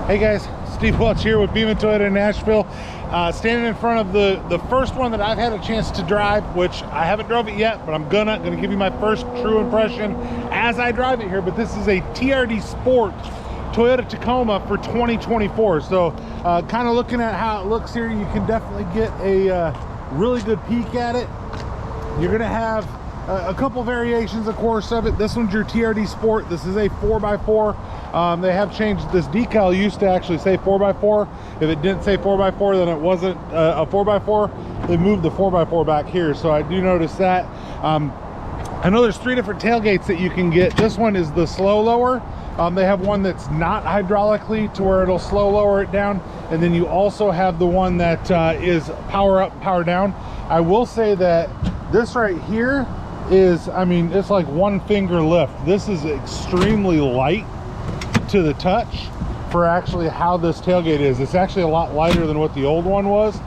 Hey guys, Steve Welch here with Beeman Toyota in Nashville. Standing in front of the first one that I've had a chance to drive, which I haven't drove it yet, but I'm gonna give you my first true impression as I drive it here. But this is a TRD Sport Toyota Tacoma for 2024. So kind of looking at how it looks here, you can definitely get a really good peek at it. You're gonna have a couple variations, of course, of it. This one's your TRD Sport. This is a 4x4. They have changed this decal. Used to actually say 4x4. If it didn't say 4x4, then it wasn't a 4x4. They moved the 4x4 back here, so I do notice that. I know there's 3 different tailgates that you can get. This one is the slow lower. They have one that's not hydraulically to where it'll slow lower it down, and then you also have the one that is power up, power down. I will say that this right here is, I mean, it's like one finger lift. This is extremely light to the touch for actually how this tailgate is. It's actually a lot lighter than what the old one was,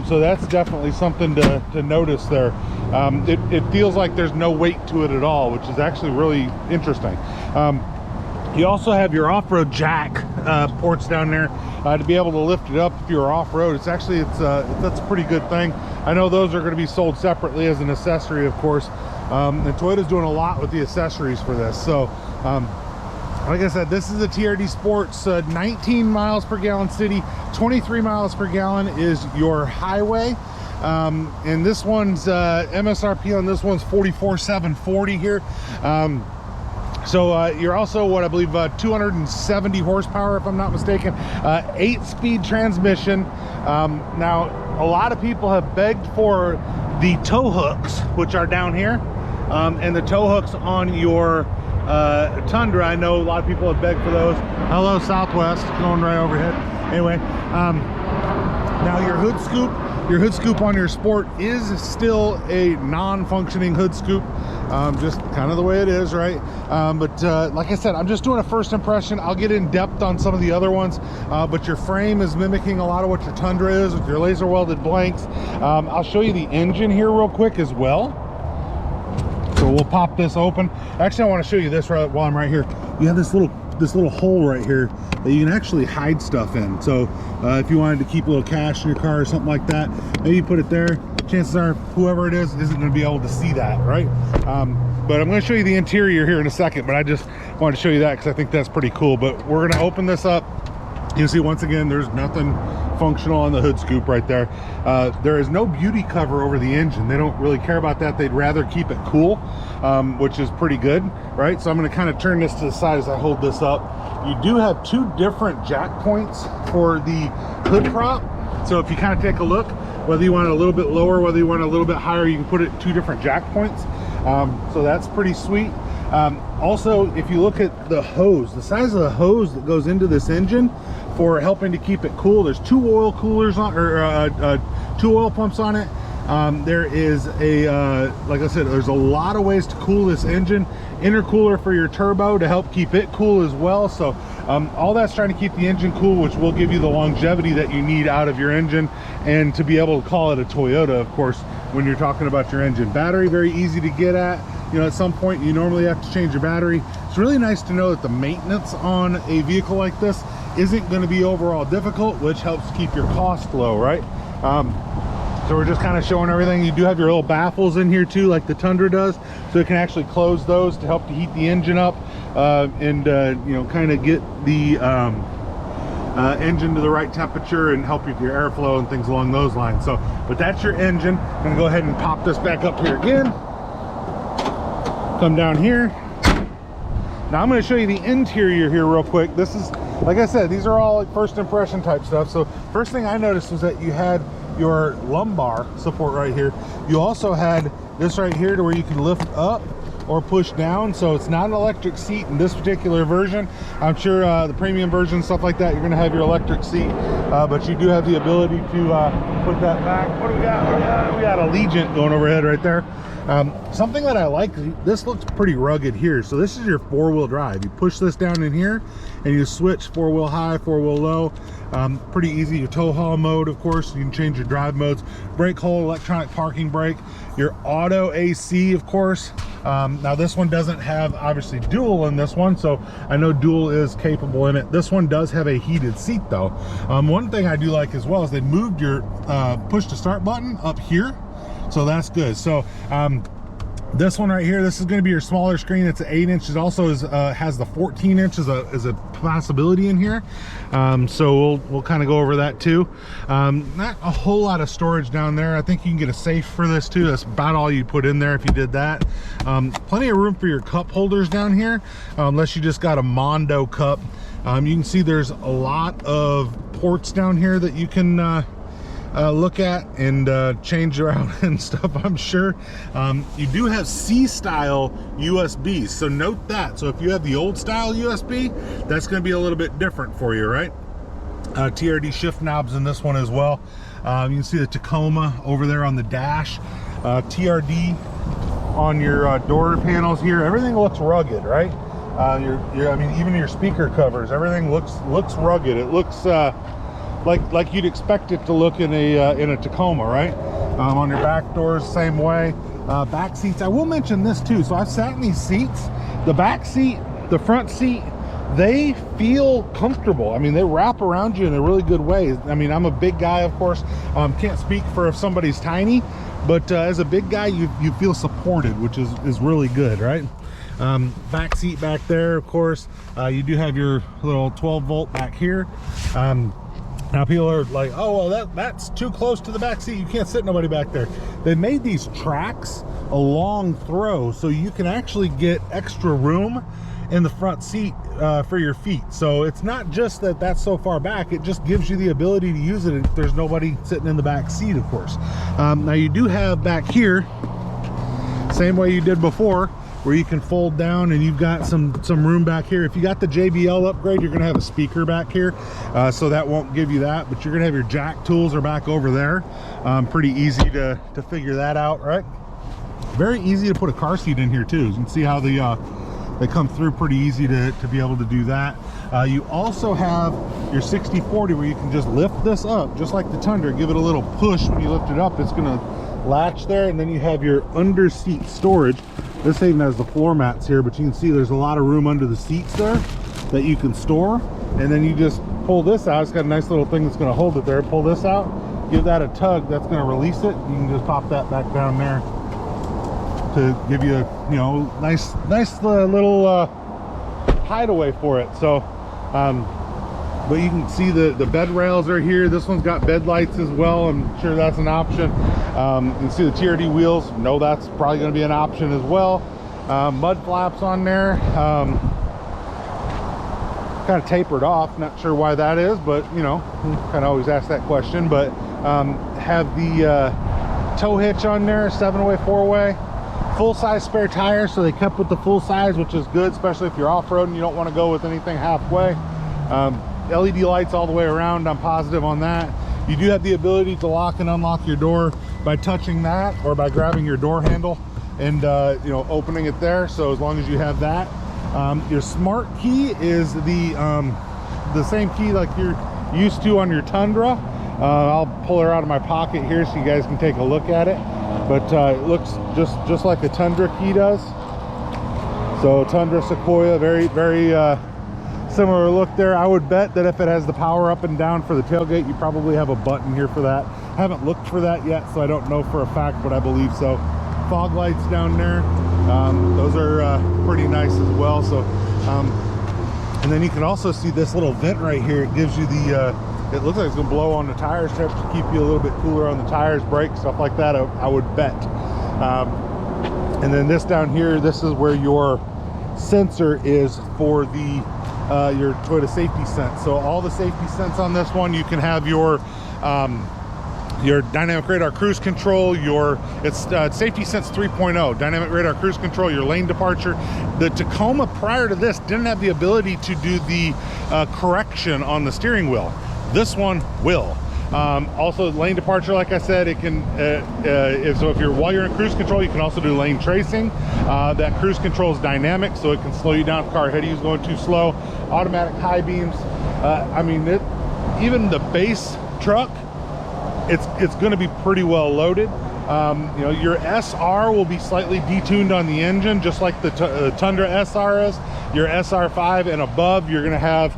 so that's definitely something to notice there. It feels like there's no weight to it at all, which is actually really interesting. You also have your off-road jack ports down there to be able to lift it up if you're off-road. That's a pretty good thing. I know those are going to be sold separately as an accessory, of course. And Toyota's doing a lot with the accessories for this. So like I said, this is a TRD Sports, 19 miles per gallon city, 23 miles per gallon is your highway. And this one's MSRP on this one's $44,740 here. So you're also, what I believe, 270 horsepower, if I'm not mistaken, 8-speed transmission. Now, a lot of people have begged for the tow hooks, which are down here, and the tow hooks on your Tundra. I know a lot of people have begged for those. Hello, Southwest, going right overhead. Anyway, now your hood scoop on your Sport is still a non-functioning hood scoop, just kind of the way it is, right? But like I said, I'm just doing a first impression. I'll get in depth on some of the other ones, but your frame is mimicking a lot of what your Tundra is with your laser welded blanks. I'll show you the engine here real quick as well. So we'll pop this open. Actually, I want to show you this right while I'm right here. You have this little hole right here that you can actually hide stuff in. So if you wanted to keep a little cash in your car or something like that, maybe you put it there. Chances are whoever it is isn't going to be able to see that, right? But I'm going to show you the interior here in a second, but I just wanted to show you that because I think that's pretty cool. But we're going to open this up. You see, once again, there's nothing functional on the hood scoop right there. There is no beauty cover over the engine. They don't really care about that. They'd rather keep it cool, which is pretty good, right? So I'm going to kind of turn this to the side as I hold this up. You do have 2 different jack points for the hood prop. So if you kind of take a look, whether you want it a little bit lower, whether you want it a little bit higher, you can put it at 2 different jack points. So that's pretty sweet. Also, if you look at the hose, the size of the hose that goes into this engine for helping to keep it cool, there's 2 oil coolers on, or 2 oil pumps on it. There is like I said, there's a lot of ways to cool this engine. Intercooler for your turbo to help keep it cool as well. So all that's trying to keep the engine cool, which will give you the longevity that you need out of your engine, and to be able to call it a Toyota, of course, when you're talking about your engine. Battery, very easy to get at. You know, at some point you normally have to change your battery. It's really nice to know that the maintenance on a vehicle like this isn't going to be overall difficult, which helps keep your cost low, right? So we're just kind of showing everything. You do have your little baffles in here too, like the Tundra does, so it can actually close those to help to heat the engine up, and you know, kind of get the engine to the right temperature and help you with your airflow and things along those lines. So, but that's your engine. I'm gonna go ahead and pop this back up here again. Come down here. Now I'm going to show you the interior here real quick. This is, like I said, these are all like first impression type stuff. So first thing I noticed was that you had your lumbar support right here. You also had this right here to where you can lift up or push down. So it's not an electric seat in this particular version. I'm sure the premium version, stuff like that, you're going to have your electric seat, but you do have the ability to put that back. What do we got? We got Allegiant going overhead right there. Something that I like, this looks pretty rugged here. So this is your 4-wheel drive. You push this down in here and you switch 4-wheel high, 4-wheel low. Pretty easy. Your tow haul mode, of course, you can change your drive modes. Brake hold, electronic parking brake, your auto AC, of course. Now this one doesn't have obviously dual in this one, so I know dual is capable in it. This one does have a heated seat though. One thing I do like as well is they moved your push to start button up here, so that's good. So this one right here, this is going to be your smaller screen. It's 8 inches. Also has the 14 inch as a possibility in here. So we'll kind of go over that too. Not a whole lot of storage down there. I think you can get a safe for this too. That's about all you put in there if you did that. Plenty of room for your cup holders down here, unless you just got a Mondo cup. You can see there's a lot of ports down here that you can look at and change around and stuff, I'm sure. You do have C-style USBs, so note that. So if you have the old style USB, that's going to be a little bit different for you, right? TRD shift knobs in this one as well. You can see the Tacoma over there on the dash. TRD on your door panels here. Everything looks rugged, right? I mean, even your speaker covers, everything looks rugged. It looks like you'd expect it to look in a Tacoma, right? On your back doors, same way. Back seats, I will mention this too. So I've sat in these seats. The back seat, the front seat, they feel comfortable. I mean, they wrap around you in a really good way. I mean, I'm a big guy, of course. Can't speak for if somebody's tiny, but as a big guy, you feel supported, which is really good, right? Back seat back there, of course. You do have your little 12 volt back here. Now people are like, oh, well, that's too close to the back seat. You can't sit nobody back there. They made these tracks a long throw, so you can actually get extra room in the front seat for your feet. So it's not just that that's so far back, it just gives you the ability to use it if there's nobody sitting in the back seat, of course. Now you do have back here, same way you did before, where you can fold down and you've got some room back here. If you got the JBL upgrade, you're gonna have a speaker back here, so that won't give you that, but you're gonna have your jack tools are back over there. Pretty easy to figure that out, right? Very easy to put a car seat in here too. You can see how they come through pretty easy to be able to do that. You also have your 60/40 where you can just lift this up, just like the Tundra, give it a little push. When you lift it up, it's gonna latch there, and then you have your under seat storage. This even has the floor mats here, but you can see there's a lot of room under the seats there that you can store. And then you just pull this out. It's got a nice little thing that's going to hold it there. Pull this out, give that a tug, that's going to release it. You can just pop that back down there to give you a, you know, nice little hideaway for it. So but you can see the bed rails are here. This one's got bed lights as well. I'm sure that's an option. You can see the TRD wheels. No, that's probably going to be an option as well. Mud flaps on there. Kind of tapered off. Not sure why that is, but you know, kind of always ask that question. But have the tow hitch on there, 7-way, 4-way. Full-size spare tires, so they kept with the full size, which is good, especially if you're off-road and you don't want to go with anything halfway. LED lights all the way around, I'm positive on that. You do have the ability to lock and unlock your door by touching that or by grabbing your door handle and you know, opening it there. So as long as you have that, your smart key is the same key like you're used to on your Tundra. I'll pull her out of my pocket here so you guys can take a look at it, but it looks just like a Tundra key does. So Tundra, Sequoia, very similar look there. I would bet that if it has the power up and down for the tailgate, you probably have a button here for that. Haven't looked for that yet, so I don't know for a fact, but I believe so. Fog lights down there, those are pretty nice as well. So and then you can also see this little vent right here. It gives you the it looks like it's gonna blow on the tires to keep you a little bit cooler on the tires, brakes, stuff like that, I would bet. And then this down here, this is where your sensor is for the your Toyota safety sense. So all the safety sense on this one, you can have your dynamic radar cruise control, it's safety sense 3.0, dynamic radar cruise control, your lane departure. The Tacoma prior to this didn't have the ability to do the correction on the steering wheel. This one will. Also lane departure, like I said, it can so if while you're in cruise control, you can also do lane tracing. That cruise control is dynamic, so it can slow you down if car ahead of you is going too slow. Automatic high beams. I mean, even the base truck, it's going to be pretty well loaded. You know, your SR will be slightly detuned on the engine, just like the Tundra SR is. Your SR5 and above, you're going to have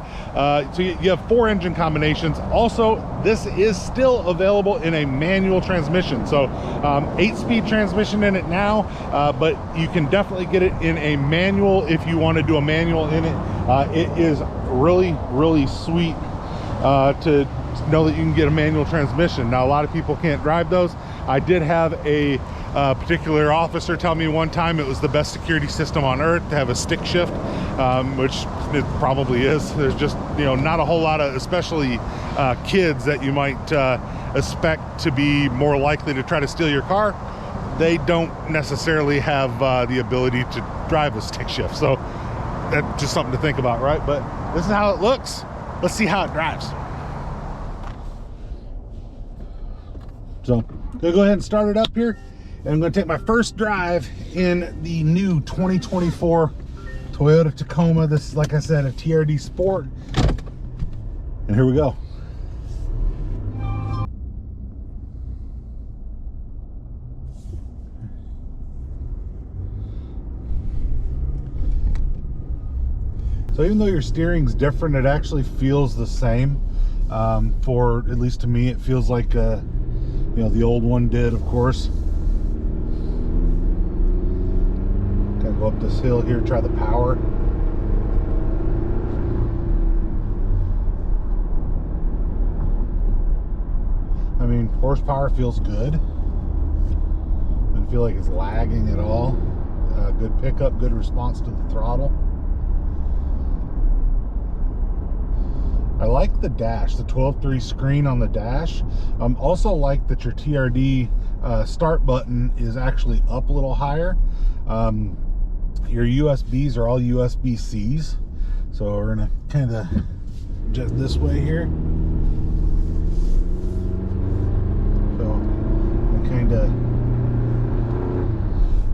so you have 4 engine combinations. Also, this is still available in a manual transmission, so 8-speed transmission in it now, but you can definitely get it in a manual if you want to do a manual in it. It is really sweet to know that you can get a manual transmission. Now, a lot of people can't drive those. I did have a particular officer tell me one time it was the best security system on earth to have a stick shift, which it probably is. There's just, you know, not a whole lot of, especially kids that you might expect to be more likely to try to steal your car. They don't necessarily have the ability to drive a stick shift. So that's just something to think about, right? But this is how it looks. Let's see how it drives. So I'm gonna go ahead and start it up here, and I'm gonna take my first drive in the new 2024 Toyota Tacoma. This is, like I said, a TRD Sport, and here we go. So even though your steering's different, it actually feels the same. For at least to me, it feels like you know, the old one did, of course. Gotta go up this hill here, try the power. I mean, horsepower feels good. Doesn't feel like it's lagging at all. Good pickup, good response to the throttle. I like the dash, the 12.3 screen on the dash. Also like that your TRD start button is actually up a little higher. Your USBs are all USB-Cs. So we're gonna kind of just this way here. So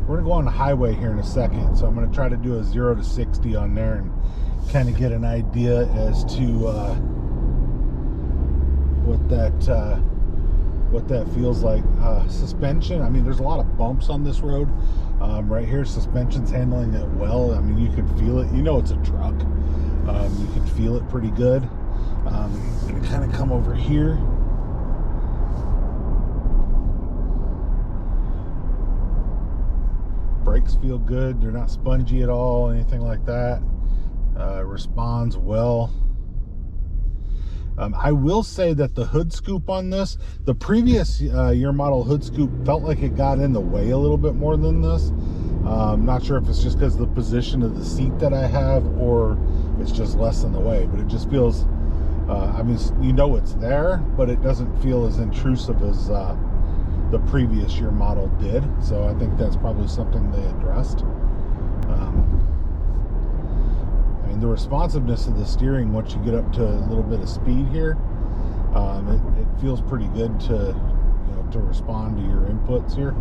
we're gonna go on the highway here in a second. So I'm gonna try to do a 0 to 60 on there and kind of get an idea as to what that feels like. Suspension, I mean, there's a lot of bumps on this road. Right here, suspension's handling it well. I mean, you can feel it. You know it's a truck. You can feel it pretty good. And kind of come over here. Brakes feel good. They're not spongy at all, anything like that. Responds well. I will say that the hood scoop on this, the previous year model hood scoop felt like it got in the way a little bit more than this. I'm not sure if it's just because of the position of the seat that I have, or it's just less in the way, but it just feels, I mean, you know it's there, but it doesn't feel as intrusive as the previous year model did. So I think that's probably something they addressed. The responsiveness of the steering, once you get up to a little bit of speed here, it feels pretty good to, you know, to respond to your inputs here.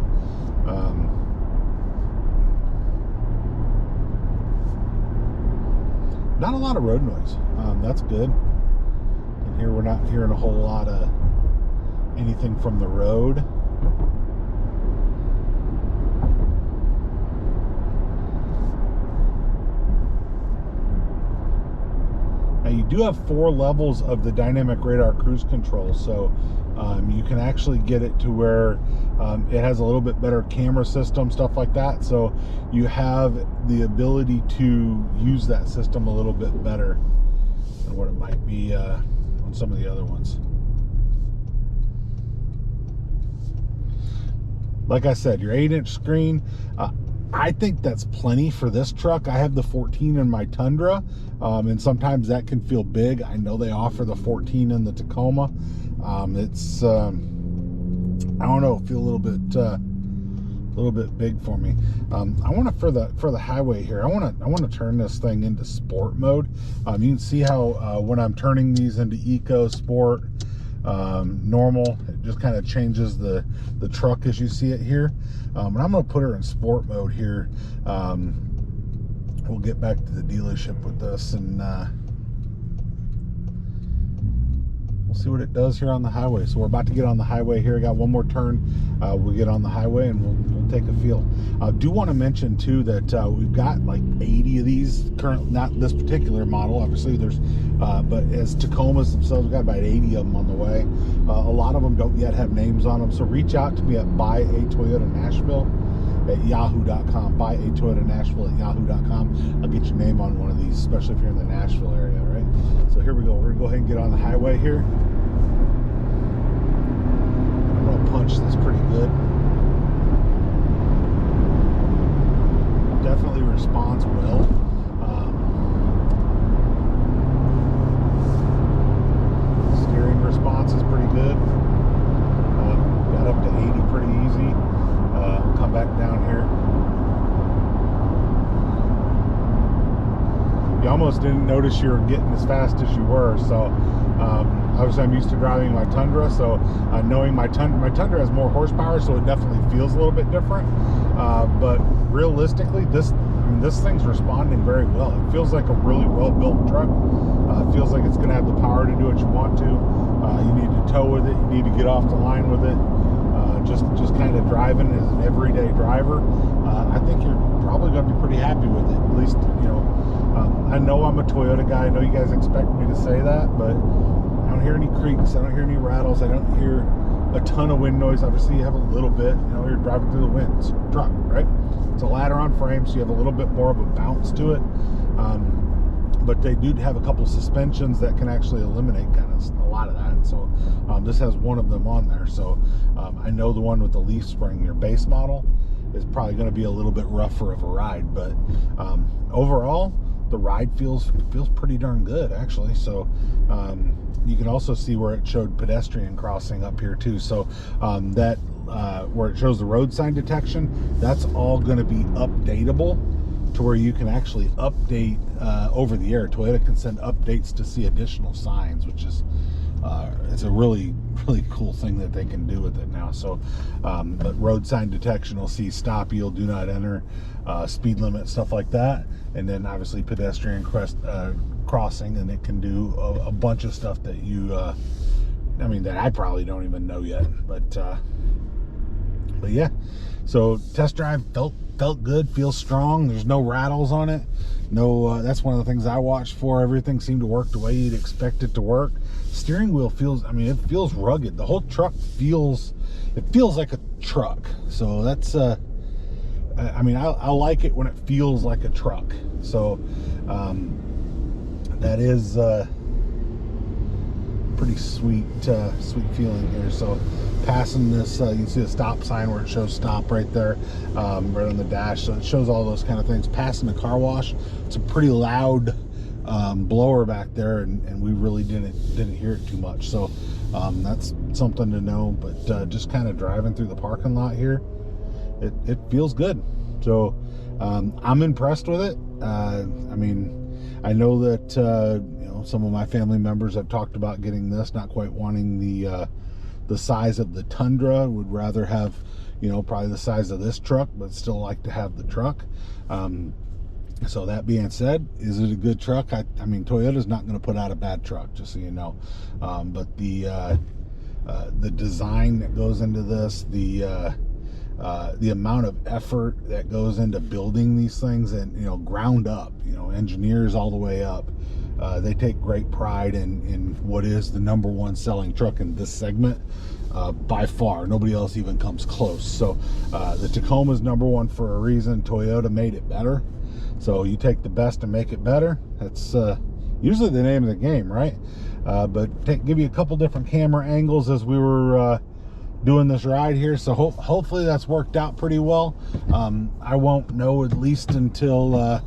Not a lot of road noise. That's good. And here we're not hearing a whole lot of anything from the road. Now you do have 4 levels of the dynamic radar cruise control, so you can actually get it to where it has a little bit better camera system, stuff like that. So you have the ability to use that system a little bit better than what it might be on some of the other ones. Like I said, your 8-inch screen, I think that's plenty for this truck. I have the 14 in my Tundra, and sometimes that can feel big. I know they offer the 14 in the Tacoma. It's I don't know, feel a little bit big for me. I want to, for the highway here, I want to turn this thing into sport mode. You can see how when I'm turning these into eco sport, normal. It just kind of changes the truck as you see it here. And I'm going to put her in sport mode here. We'll get back to the dealership with this, and we'll see what it does here on the highway. So we're about to get on the highway here. I got one more turn. We'll get on the highway and we'll take a feel. I do want to mention too that we've got like 80 of these current, not this particular model, obviously there's, but as Tacomas themselves, we've got about 80 of them on the way. A lot of them don't yet have names on them. So reach out to me at buyatoyotanashville@yahoo.com, buyatoyotanashville@yahoo.com. I'll get your name on one of these, especially if you're in the Nashville area, right? So here we go. We're gonna go ahead and get on the highway here. I'm gonna punch this pretty good. Definitely responds well. Steering response is pretty good. Got up to 80 pretty easy. Come back down here. You almost didn't notice you were getting as fast as you were. So obviously I'm used to driving my Tundra, so knowing my Tundra has more horsepower, so it definitely feels a little bit different. But realistically, this thing's responding very well. It feels like a really well-built truck. It feels like it's going to have the power to do what you want to. You need to tow with it. You need to get off the line with it. Just kind of driving as an everyday driver. I think you're probably going to be pretty happy with it. At least, you know, I know I'm a Toyota guy. I know you guys expect me to say that, but I don't hear any creaks. I don't hear any rattles. I don't hear a ton of wind noise. Obviously, you have a little bit. You know, you're driving through the wind. It's a truck, right? It's a ladder on frame, so you have a little bit more of a bounce to it. But they do have a couple suspensions that can actually eliminate kind of a lot of that. So this has one of them on there. So I know the one with the leaf spring, your base model, is probably going to be a little bit rougher of a ride. But overall, the ride feels pretty darn good, actually. So you can also see where it showed pedestrian crossing up here too. So that where it shows the road sign detection, that's all going to be updatable to where you can actually update over the air. Toyota can send updates to see additional signs, which is it's a really cool thing that they can do with it now. So but road sign detection will see stop, yield, do not enter, speed limit, stuff like that. And then obviously pedestrian crossing, and it can do a bunch of stuff that you I mean, that I probably don't even know yet. But yeah, so test drive felt good, feels strong. There's no rattles on it. No, that's one of the things I watched for. Everything seemed to work the way you'd expect it to work. Steering wheel feels, I mean, it feels rugged. The whole truck feels like a truck. So that's, I mean, I like it when it feels like a truck. So that is pretty sweet feeling here. So passing this, you can see the stop sign where it shows stop right there, right on the dash. So it shows all those kind of things. Passing the car wash, it's a pretty loud blower back there, and we really didn't hear it too much. So that's something to know. But just kind of driving through the parking lot here, it feels good. So I'm impressed with it. I mean, I know that you know, some of my family members have talked about getting this, not quite wanting the size of the Tundra, would rather have, you know, probably the size of this truck, but still like to have the truck. So that being said, is it a good truck? I mean, Toyota's not going to put out a bad truck, just so you know. But the design that goes into this, the amount of effort that goes into building these things, and, you know, ground up, you know, engineers all the way up, they take great pride in what is the #1 selling truck in this segment. By far, nobody else even comes close. So the Tacoma is #1 for a reason. Toyota made it better. So you take the best and make it better. That's usually the name of the game, right? But give you a couple different camera angles as we were doing this ride here. So hopefully that's worked out pretty well. I won't know at least until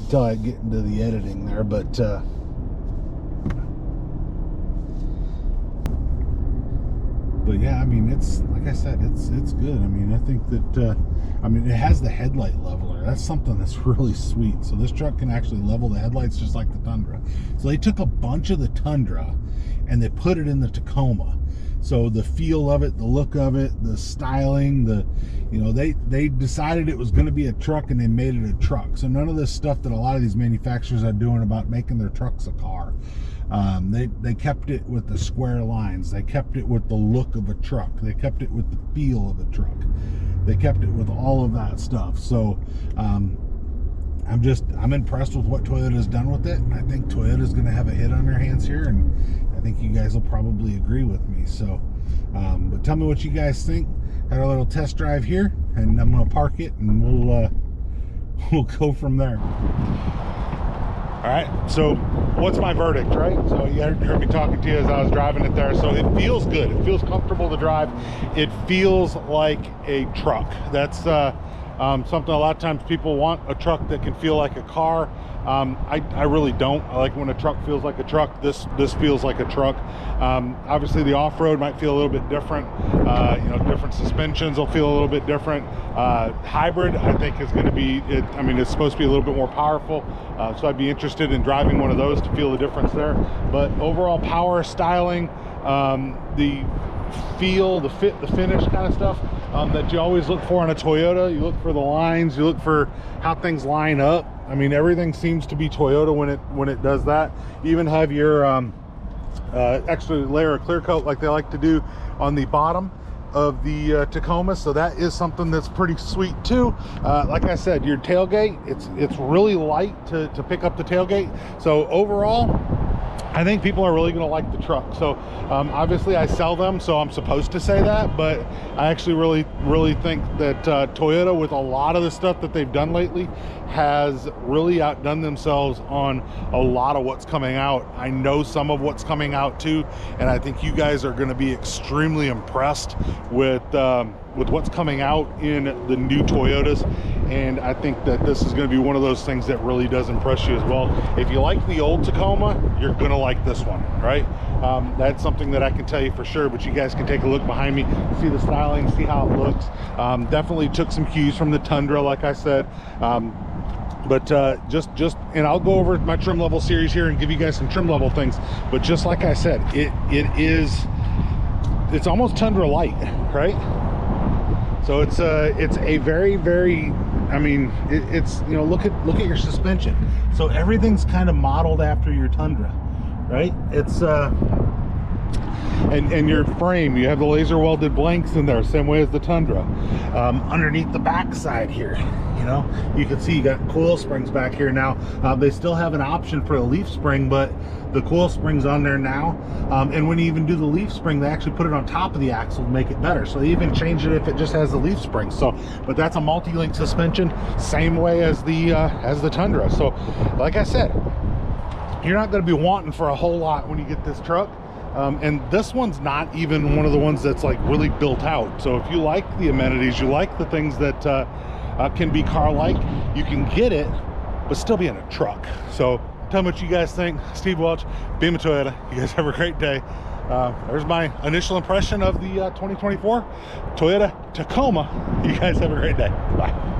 until I get into the editing there. But But yeah, I mean, it's like I said, it's good. I mean, I think that I mean, it has the headlight leveler. That's something that's really sweet. So this truck can actually level the headlights just like the Tundra. So they took a bunch of the Tundra and they put it in the Tacoma. So the feel of it, the look of it, the styling, you know, they decided it was going to be a truck and they made it a truck. So none of this stuff that a lot of these manufacturers are doing about making their trucks a car. They kept it with the square lines. They kept it with the look of a truck. They kept it with the feel of a truck. They kept it with all of that stuff. So I'm impressed with what Toyota's done with it. I think Toyota's going to have a hit on their hands here, and I think you guys will probably agree with me. So, but tell me what you guys think. Had a little test drive here, and I'm going to park it, and we'll go from there. All right, so what's my verdict, right? So you heard me talking to you as I was driving it there. So it feels good. It feels comfortable to drive. It feels like a truck. That's something a lot of times people want, a truck that can feel like a car. I really don't. I like when a truck feels like a truck. This feels like a truck. Obviously the off-road might feel a little bit different. You know, different suspensions will feel a little bit different. Hybrid, I think, is going to be, I mean, it's supposed to be a little bit more powerful. So I'd be interested in driving one of those to feel the difference there. But overall power, styling, the feel, the fit, the finish kind of stuff that you always look for in a Toyota. You look for the lines, you look for how things line up. I mean, everything seems to be Toyota when it does that. You even have your extra layer of clear coat like they like to do on the bottom of the Tacoma. So that is something that's pretty sweet too. Like I said, your tailgate, it's really light to pick up the tailgate. So overall, I think people are really going to like the truck. So obviously I sell them, so I'm supposed to say that, but I actually really think that Toyota, with a lot of the stuff that they've done lately, has really outdone themselves on a lot of what's coming out. I know some of what's coming out too, and I think you guys are going to be extremely impressed with what's coming out in the new Toyotas. And I think that this is going to be one of those things that really does impress you as well. If you like the old Tacoma, you're going to like this one, right? That's something that I can tell you for sure, but you guys can take a look behind me, see the styling, see how it looks. Definitely took some cues from the Tundra, like I said. But and I'll go over my trim level series here and give you guys some trim level things. But just like I said, it's almost Tundra light, right? So it's a very, very, I mean, it's, you know, look at your suspension. So everything's kind of modeled after your Tundra, right? It's and your frame, you have the laser welded blanks in there, same way as the Tundra. Underneath the back side here, you know, you can see you got coil springs back here now. They still have an option for a leaf spring, but the coil spring's on there now. And when you even do the leaf spring, they actually put it on top of the axle to make it better. So they even change it if it just has the leaf spring. So, but that's a multi-link suspension, same way as the Tundra. So like I said, you're not going to be wanting for a whole lot when you get this truck. And this one's not even one of the ones that's like really built out. So if you like the amenities, you like the things that can be car-like, you can get it, but still be in a truck. So tell me what you guys think. Steve Welch, Beam Toyota. You guys have a great day. There's my initial impression of the 2024 Toyota Tacoma. You guys have a great day. Bye.